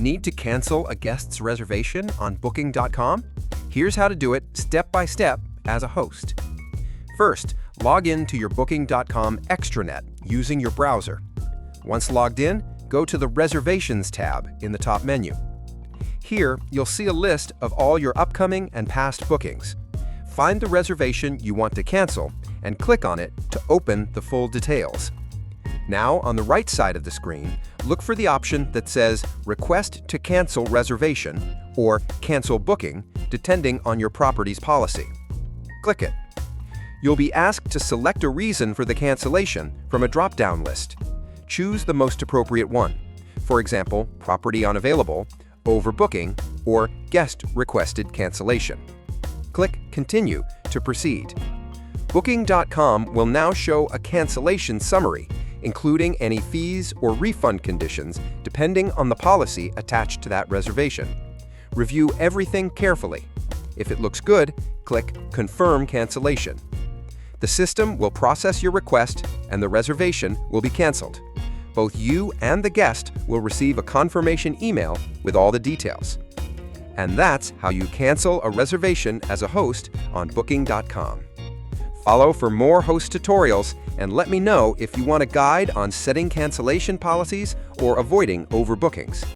Need to cancel a guest's reservation on Booking.com? Here's how to do it step by step as a host. First, log in to your Booking.com extranet using your browser. Once logged in, go to the Reservations tab in the top menu. Here, you'll see a list of all your upcoming and past bookings. Find the reservation you want to cancel and click on it to open the full details. Now, on the right side of the screen, look for the option that says Request to Cancel Reservation or Cancel Booking, depending on your property's policy. Click it. You'll be asked to select a reason for the cancellation from a drop-down list. Choose the most appropriate one. For example, property unavailable, overbooking, or guest requested cancellation. Click Continue to proceed. Booking.com will now show a cancellation summary, including any fees or refund conditions depending on the policy attached to that reservation. Review everything carefully. If it looks good, click Confirm Cancellation. The system will process your request and the reservation will be canceled. Both you and the guest will receive a confirmation email with all the details. And that's how you cancel a reservation as a host on Booking.com. Follow for more host tutorials and let me know if you want a guide on setting cancellation policies or avoiding overbookings.